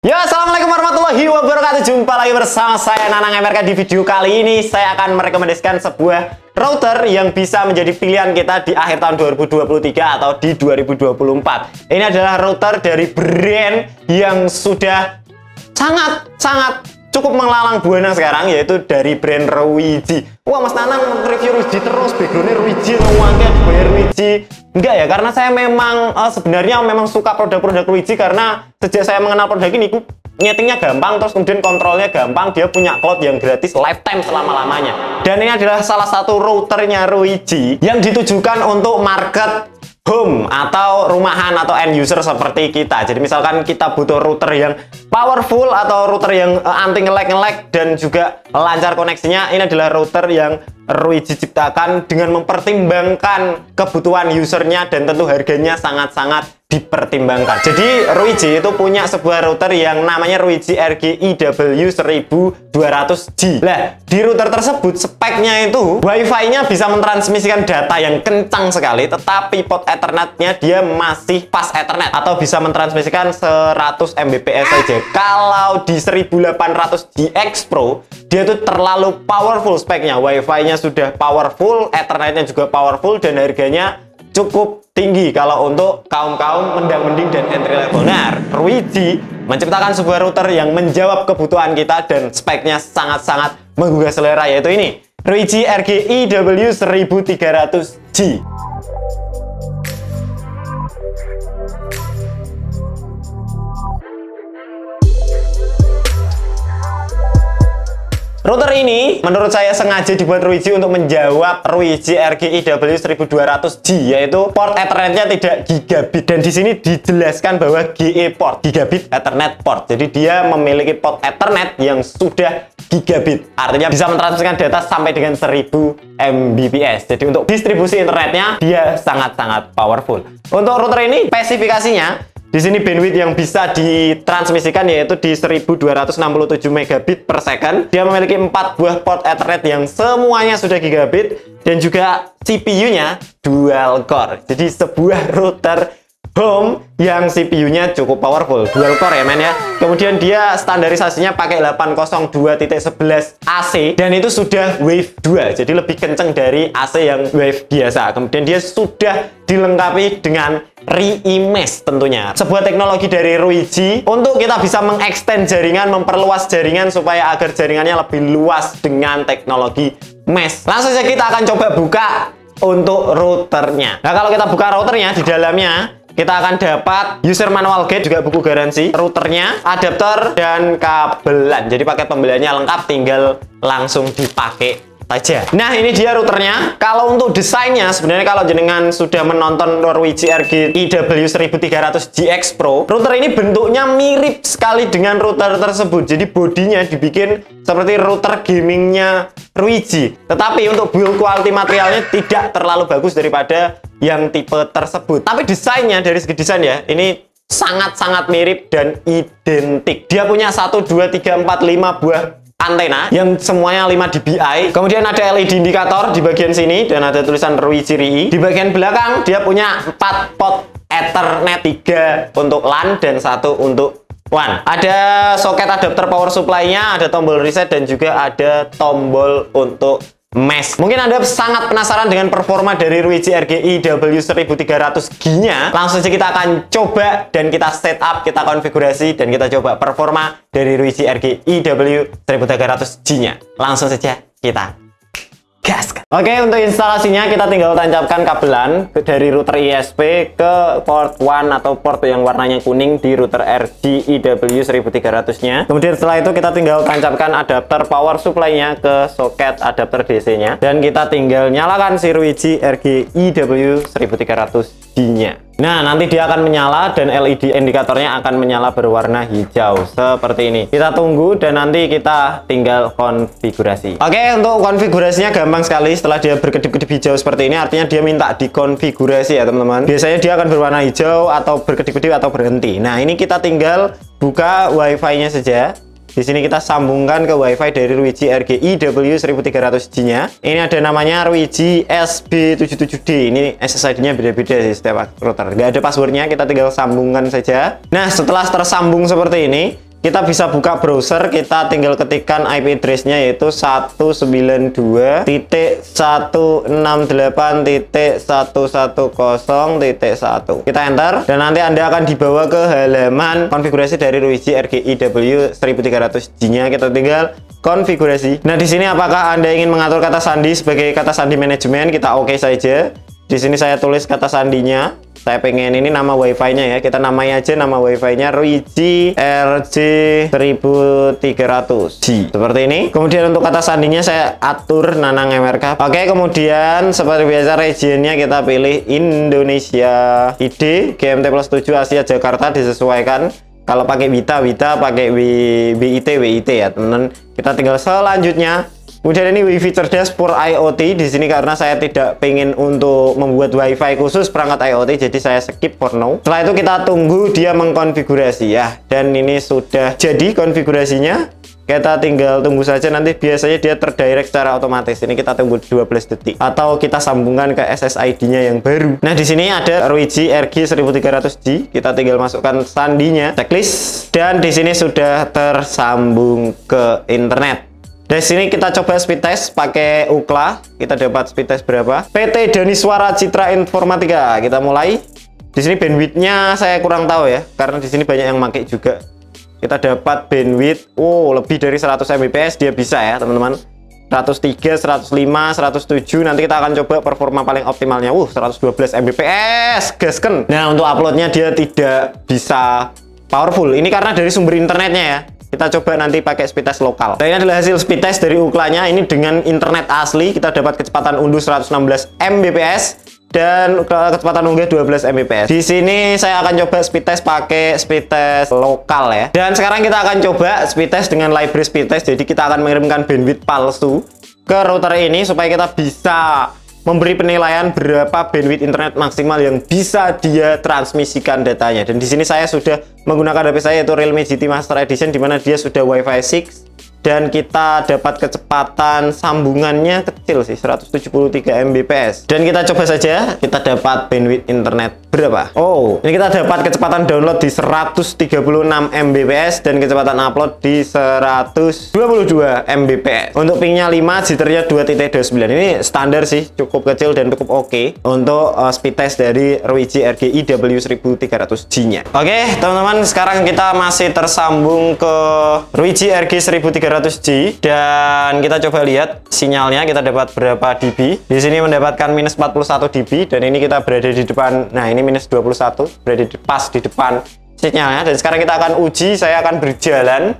Ya, assalamualaikum warahmatullahi wabarakatuh. Jumpa lagi bersama saya Nanang MRK. Di video kali ini saya akan merekomendasikan sebuah router yang bisa menjadi pilihan kita di akhir tahun 2023 atau di 2024. Ini adalah router dari brand yang sudah sangat cukup melalang buana sekarang, yaitu dari brand Ruijie. Wah, Mas Nanang review Ruijie terus, backgroundnya Ruijie, ngomongnya bayar Ruijie. Enggak ya, karena saya memang sebenarnya memang suka produk-produk Ruijie, karena sejak saya mengenal produk ini, nyetingnya gampang, terus kemudian kontrolnya gampang, dia punya cloud yang gratis lifetime selama-lamanya. Dan ini adalah salah satu routernya Ruijie yang ditujukan untuk market home atau rumahan atau end user seperti kita. Jadi misalkan kita butuh router yang powerful atau router yang anti nge-lag dan juga lancar koneksinya, ini adalah router yang Ruijie ciptakan dengan mempertimbangkan kebutuhan usernya, dan tentu harganya sangat-sangat dipertimbangkan. Jadi Ruijie itu punya sebuah router yang namanya Ruijie RGIW1200G. Nah, di router tersebut speknya itu Wi-Fi-nya bisa mentransmisikan data yang kencang sekali, tetapi port Ethernet-nya dia masih fast Ethernet atau bisa mentransmisikan 100 Mbps saja. Kalau di 1800 GX Pro, dia tuh terlalu powerful speknya. Wi-Fi-nya sudah powerful, Ethernet-nya juga powerful, dan harganya cukup tinggi kalau untuk kaum-kaum mendang-mending dan entry level. Nah, Ruijie menciptakan sebuah router yang menjawab kebutuhan kita dan speknya sangat-sangat menggugah selera, yaitu ini Ruijie RGIW1300G. Router ini menurut saya sengaja dibuat Ruijie untuk menjawab Ruijie RGIW1200G, yaitu port Ethernet-nya tidak gigabit, dan di sini dijelaskan bahwa GE port, gigabit Ethernet port. Jadi dia memiliki port Ethernet yang sudah gigabit, artinya bisa mentransmisikan data sampai dengan 1000 Mbps. Jadi untuk distribusi internetnya dia sangat-sangat powerful. Untuk router ini spesifikasinya, di sini bandwidth yang bisa ditransmisikan yaitu di 1267 megabit per second. Dia memiliki 4 buah port Ethernet yang semuanya sudah gigabit, dan juga CPU-nya dual core. Jadi sebuah router home yang CPU-nya cukup powerful, dual core ya men ya. Kemudian dia standarisasinya pakai 802.11 AC, dan itu sudah wave 2, jadi lebih kenceng dari AC yang wave biasa. Kemudian dia sudah dilengkapi dengan re-mesh tentunya, sebuah teknologi dari Ruijie untuk kita bisa mengextend jaringan, memperluas jaringan supaya agar jaringannya lebih luas dengan teknologi mesh. Langsung saja kita akan coba buka untuk routernya. Nah, kalau kita buka routernya, di dalamnya kita akan dapat user manual guide, juga buku garansi, routernya, adapter, dan kabelan. Jadi paket pembeliannya lengkap, tinggal langsung dipakai saja. Nah, ini dia routernya. Kalau untuk desainnya, sebenarnya kalau jenengan sudah menonton Ruijie RGIW1300GX Pro, router ini bentuknya mirip sekali dengan router tersebut. Jadi bodinya dibikin seperti router gamingnya Ruijie, tetapi untuk build quality materialnya tidak terlalu bagus daripada yang tipe tersebut. Tapi desainnya, dari segi desain ya, ini sangat-sangat mirip dan identik. Dia punya 1, 2, 3, 4, 5 buah antena yang semuanya 5 dBi. Kemudian ada LED indikator di bagian sini, dan ada tulisan Ruijie RI. Di bagian belakang dia punya 4 port Ethernet, 3 untuk LAN dan 1 untuk WAN. Ada soket adapter power supply-nya, ada tombol reset, dan juga ada tombol untuk mesh. Mungkin Anda sangat penasaran dengan performa dari Ruijie RGIW1300G-nya. Langsung saja kita akan coba, dan kita setup, kita konfigurasi, dan kita coba performa dari Ruijie RGIW1300G-nya. Langsung saja kita gaskan. Oke, untuk instalasinya kita tinggal tancapkan kabelan dari router ISP ke port 1 atau port yang warnanya kuning di router RGIW1300-nya. Kemudian setelah itu kita tinggal tancapkan adapter power supply-nya ke soket adapter DC-nya, dan kita tinggal nyalakan si Ruijie RGIW1300G-nya. Nah, nanti dia akan menyala, dan LED indikatornya akan menyala berwarna hijau seperti ini. Kita tunggu, dan nanti kita tinggal konfigurasi. Oke, untuk konfigurasinya gampang sekali. Setelah dia berkedip-kedip hijau seperti ini, artinya dia minta dikonfigurasi ya teman-teman. Biasanya dia akan berwarna hijau atau berkedip-kedip atau berhenti. Nah, ini kita tinggal buka Wi-Fi-nya saja. Di sini kita sambungkan ke WiFi dari Ruijie RGIW1300G-nya. Ini ada namanya Ruijie SB77D. Ini SSID-nya beda-beda sih setiap router. Nggak ada passwordnya, kita tinggal sambungkan saja. Nah, setelah tersambung seperti ini, kita bisa buka browser, kita tinggal ketikkan IP address-nya yaitu 192.168.110.1. Kita enter dan nanti Anda akan dibawa ke halaman konfigurasi dari Ruiji RGIW 1300G-nya. Kita tinggal konfigurasi. Nah, di sini apakah Anda ingin mengatur kata sandi sebagai kata sandi manajemen? Kita oke saja. Di sini saya tulis kata sandinya. Saya pengen ini nama wifi-nya ya. Kita namai aja nama wifi-nya Ruiji RJ 1300G. Seperti ini. Kemudian untuk kata sandinya saya atur Nanang MRK. Oke, kemudian seperti biasa region-nya kita pilih Indonesia. ID GMT+7 Asia Jakarta disesuaikan. Kalau pakai Wita, pakai WIT ya, teman-teman. Kita tinggal selanjutnya. Kemudian ini WiFi cerdas for IoT di sini karena saya tidak pengen untuk membuat WiFi khusus perangkat IoT, jadi saya skip for now. Setelah itu kita tunggu dia mengkonfigurasi ya. Dan ini sudah jadi konfigurasinya. Kita tinggal tunggu saja, nanti biasanya dia terdirect secara otomatis. Ini kita tunggu 12 detik atau kita sambungkan ke SSID-nya yang baru. Nah, di sini ada Ruiji RG 1300G. Kita tinggal masukkan sandinya, checklist, dan di sini sudah tersambung ke internet. Dari sini kita coba speed test pakai Ookla. Kita dapat speed test berapa? PT Daniswara Citra Informatika. Kita mulai. Di sini bandwidth-nya saya kurang tahu ya, karena di sini banyak yang pakai juga. Kita dapat bandwidth, lebih dari 100 Mbps dia bisa ya, teman-teman. 103, 105, 107. Nanti kita akan coba performa paling optimalnya. 112 Mbps. Gasken. Nah, untuk uploadnya dia tidak bisa powerful. Ini karena dari sumber internetnya ya. Kita coba nanti pakai speed test lokal. Nah, ini adalah hasil speed test dari Ooklanya. Ini dengan internet asli kita dapat kecepatan unduh 116 Mbps dan kecepatan unggah 12 Mbps. Di sini saya akan coba speed test pakai speed test lokal ya. Dan sekarang kita akan coba speed test dengan library speed test. Jadi kita akan mengirimkan bandwidth palsu ke router ini supaya kita bisa memberi penilaian berapa bandwidth internet maksimal yang bisa dia transmisikan datanya. Dan di sini saya sudah menggunakan HP saya yaitu Realme GT Master Edition, di mana dia sudah Wi-Fi 6 dan kita dapat kecepatan sambungannya kecil sih, 173 Mbps. Dan kita coba saja, kita dapat bandwidth internet berapa? Ini kita dapat kecepatan download di 136 Mbps dan kecepatan upload di 122 Mbps. Untuk pingnya 5, jitternya 2.29. Ini standar sih, cukup kecil dan cukup oke untuk speed test dari Ruiji RGIW 1300G-nya. Oke, teman-teman, sekarang kita masih tersambung ke Ruiji RG 1300G dan kita coba lihat sinyalnya, kita dapat berapa dB. Di sini mendapatkan minus 41 dB dan ini kita berada di depan. Nah, ini minus 21, berada pas di depan sinyalnya. Dan sekarang kita akan uji, saya akan berjalan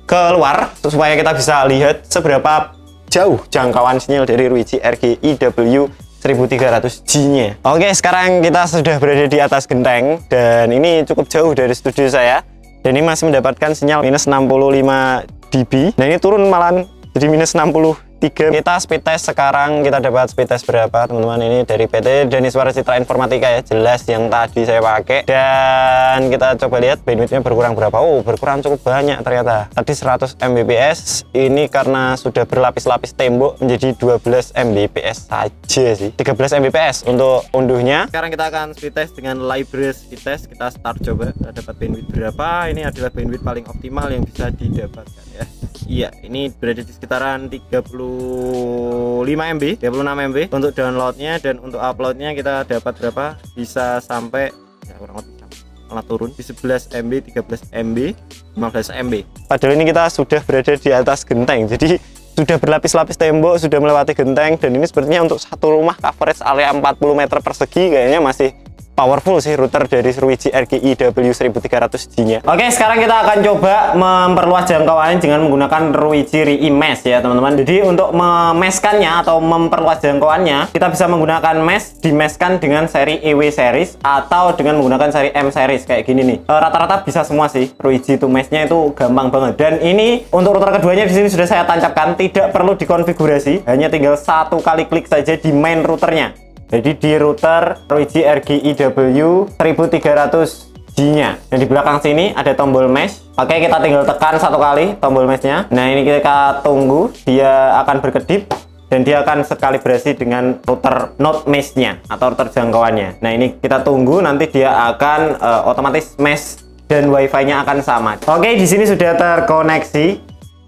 keluar supaya kita bisa lihat seberapa jauh jangkauan sinyal dari Ruiji RGIW 1300G-nya. Oke, sekarang kita sudah berada di atas genteng dan ini cukup jauh dari studio saya. Dan ini masih mendapatkan sinyal minus 65 dB. Nah, ini turun malah jadi minus 63. Kita speed test sekarang, kita dapat speed test berapa, teman-teman? Ini dari PT Daniswara Citra Informatika ya, jelas yang tadi saya pakai. Dan kita coba lihat bandwidthnya berkurang berapa. Berkurang cukup banyak ternyata. Tadi 100 Mbps, ini karena sudah berlapis-lapis tembok menjadi 12 Mbps saja sih. 13 Mbps untuk unduhnya. Sekarang kita akan speed test dengan library speed test. Kita start coba, kita dapat bandwidth berapa. Ini adalah bandwidth paling optimal yang bisa didapatkan ya. Iya, ini berada di sekitaran 35 MB, 36 MB untuk downloadnya, dan untuk uploadnya kita dapat berapa? Bisa sampai ya kurang lebih malah turun di 11 MB, 13 MB, 15 MB. Padahal ini kita sudah berada di atas genteng, jadi sudah berlapis-lapis tembok, sudah melewati genteng, dan ini sepertinya untuk satu rumah coverage area 40 meter persegi kayaknya masih powerful sih router dari Ruiji RGIW 1300G-nya. Oke, sekarang kita akan coba memperluas jangkauannya dengan menggunakan Ruiji Re-Mesh ya, teman-teman. Jadi untuk memeshkannya atau memperluas jangkauannya, kita bisa menggunakan mesh, dimeshkan dengan seri EW series atau dengan menggunakan seri M series kayak gini nih. Rata-rata bisa semua sih. Ruiji to mesh-nya itu gampang banget. Dan ini untuk router keduanya di sini sudah saya tancapkan, tidak perlu dikonfigurasi, hanya tinggal satu kali klik saja di main routernya. Jadi di router Ruiji RGIW 1300G-nya. Dan di belakang sini ada tombol mesh. Oke, kita tinggal tekan satu kali tombol mesh-nya. Nah, ini kita tunggu, dia akan berkedip dan dia akan sekalibrasi dengan router node mesh-nya atau router jangkauannya. Nah, ini kita tunggu, nanti dia akan otomatis mesh dan wifi-nya akan sama. Oke, di sini sudah terkoneksi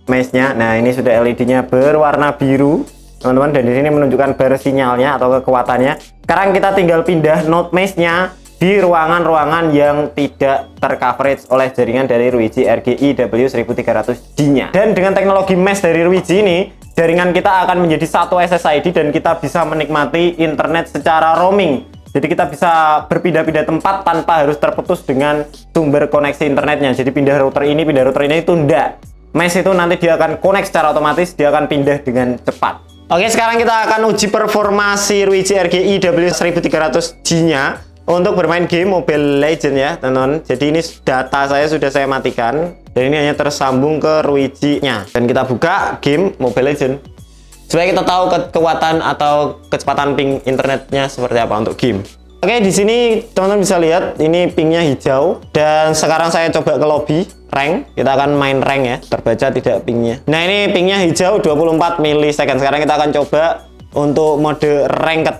mesh-nya. Nah, ini sudah LED-nya berwarna biru, teman-teman, dan di sini menunjukkan bar sinyalnya atau kekuatannya. Sekarang kita tinggal pindah node mesh-nya di ruangan-ruangan yang tidak tercoverage oleh jaringan dari Ruiji RGI W1300G-nya. Dan dengan teknologi mesh dari Ruiji ini, jaringan kita akan menjadi satu SSID dan kita bisa menikmati internet secara roaming. Jadi kita bisa berpindah-pindah tempat tanpa harus terputus dengan sumber koneksi internetnya. Jadi pindah router ini itu enggak. Mesh itu nanti dia akan connect secara otomatis, dia akan pindah dengan cepat. Oke, sekarang kita akan uji performa si Ruiji RGI W1300G-nya untuk bermain game Mobile Legends ya, teman-teman. Jadi ini data sudah saya matikan dan ini hanya tersambung ke Ruiji-nya. Dan kita buka game Mobile Legends supaya kita tahu kekuatan atau kecepatan ping internetnya seperti apa untuk game. Oke, di sini teman-teman bisa lihat ini pingnya hijau dan sekarang saya coba ke lobby rank. Kita akan main rank ya, terbaca tidak pingnya. Nah, ini pingnya hijau 24 milisecond. Sekarang kita akan coba untuk mode ranked.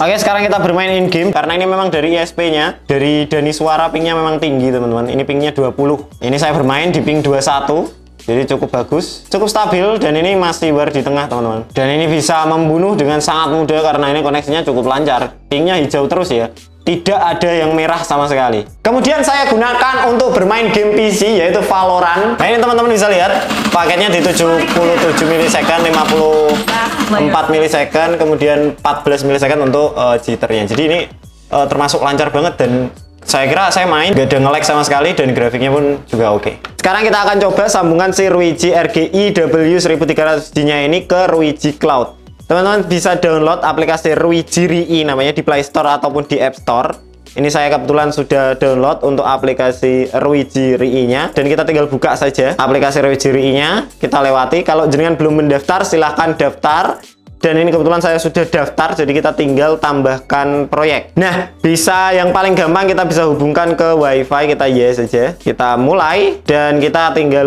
Oke, sekarang kita bermain in game karena ini memang dari ISP-nya, dari Dani Suara pingnya memang tinggi, teman-teman. Ini pingnya 20. Ini saya bermain di ping 21. Jadi cukup bagus, cukup stabil, dan ini masih bar di tengah, teman-teman. Dan ini bisa membunuh dengan sangat mudah karena ini koneksinya cukup lancar. Pingnya hijau terus ya, tidak ada yang merah sama sekali. Kemudian saya gunakan untuk bermain game PC yaitu Valorant. Nah, ini teman-teman bisa lihat paketnya di 77 milisecond, 54 milisecond, kemudian 14 milisecond untuk jitternya. Jadi ini termasuk lancar banget dan saya kira saya main gak ada nge-lag sama sekali dan grafiknya pun juga oke. Sekarang kita akan coba sambungan si Ruiji RGI W1300G-nya ini ke Ruiji Cloud. Teman-teman bisa download aplikasi Ruiji RII namanya di Play Store ataupun di App Store. Ini saya kebetulan sudah download untuk aplikasi Ruiji RII-nya dan kita tinggal buka saja aplikasi Ruiji RII-nya. Kita lewati. Kalau jenengan belum mendaftar silahkan daftar. Dan ini kebetulan saya sudah daftar, jadi kita tinggal tambahkan proyek. Nah, bisa yang paling gampang kita bisa hubungkan ke WiFi, kita yes saja. Kita mulai dan kita tinggal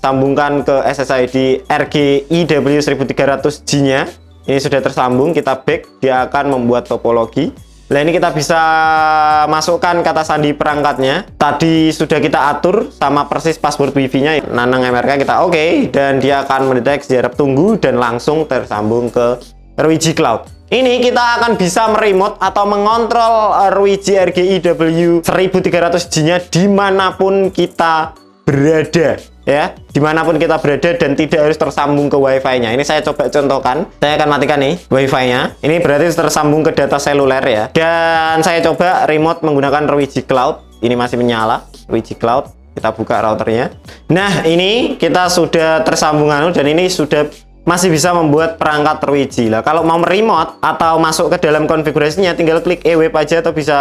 sambungkan ke SSID RGI W1300G-nya. Ini sudah tersambung, kita back, dia akan membuat topologi. Nah, ini kita bisa masukkan kata sandi perangkatnya. Tadi sudah kita atur sama persis password wifi-nya. Nanang MRK kita oke, dan dia akan mendeteksi jarak tunggu dan langsung tersambung ke Ruiji Cloud. Ini kita akan bisa meremote atau mengontrol Ruiji RGI W1300G-nya dimanapun kita berada. Ya, dimanapun kita berada dan tidak harus tersambung ke wifi-nya. Ini saya coba contohkan. Saya akan matikan nih wifi-nya. Ini berarti tersambung ke data seluler ya. Dan saya coba remote menggunakan Ruiji Cloud. Ini masih menyala Ruiji Cloud. Kita buka routernya. Nah, ini kita sudah tersambung dan ini sudah masih bisa membuat perangkat Ruiji. Lah, kalau mau remote atau masuk ke dalam konfigurasinya, tinggal klik e-web aja atau bisa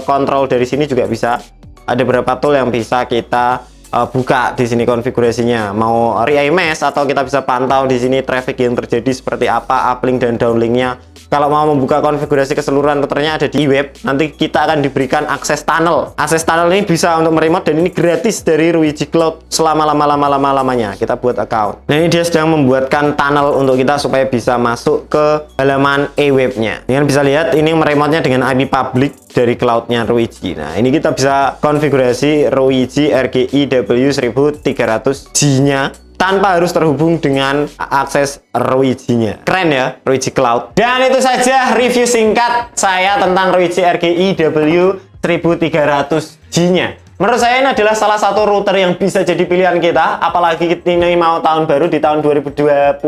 kontrol dari sini juga bisa. Ada beberapa tool yang bisa kita buka di sini konfigurasinya, mau re-IMS atau kita bisa pantau di sini traffic yang terjadi seperti apa, uplink dan downlinknya. Kalau mau membuka konfigurasi keseluruhan routernya ada di web, nanti kita akan diberikan akses tunnel. Akses tunnel ini bisa untuk meremote dan ini gratis dari Ruiji Cloud selama lama-lamanya. Kita buat account. Nah, ini dia sedang membuatkan tunnel untuk kita supaya bisa masuk ke halaman e-webnya. Kalian bisa lihat ini meremote-nya dengan IP public dari cloudnya Ruiji. Nah, ini kita bisa konfigurasi Ruiji RGI W1300G-nya tanpa harus terhubung dengan akses Ruiji-nya. Keren ya, Ruiji Cloud. Dan itu saja review singkat saya tentang Ruiji RGI W1300G-nya. Menurut saya ini adalah salah satu router yang bisa jadi pilihan kita, apalagi ini mau tahun baru di tahun 2024.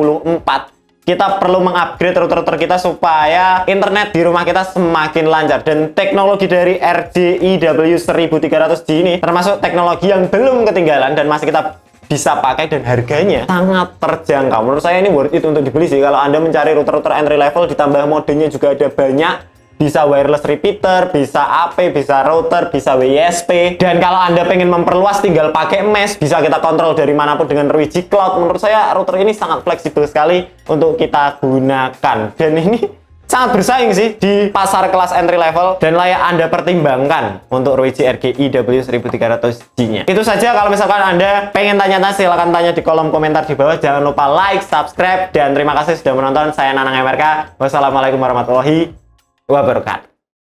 Kita perlu mengupgrade router-router kita supaya internet di rumah kita semakin lancar. Dan teknologi dari RGI W1300G ini termasuk teknologi yang belum ketinggalan dan masih kita bisa pakai dan harganya sangat terjangkau. Menurut saya ini worth it untuk dibeli sih. Kalau Anda mencari router-router entry level ditambah modenya juga ada banyak. Bisa wireless repeater, bisa AP, bisa router, bisa WISP. Dan kalau Anda pengen memperluas tinggal pakai mesh, bisa kita kontrol dari manapun dengan Ruiji Cloud. Menurut saya router ini sangat fleksibel sekali untuk kita gunakan. Dan ini sangat bersaing sih di pasar kelas entry level dan layak Anda pertimbangkan untuk Ruiji RGI W1300G-nya. Itu saja. Kalau misalkan Anda pengen tanya-tanya silahkan tanya di kolom komentar di bawah. Jangan lupa like, subscribe, dan terima kasih sudah menonton. Saya Nanang MRK. Wassalamualaikum warahmatullahi wabarakatuh.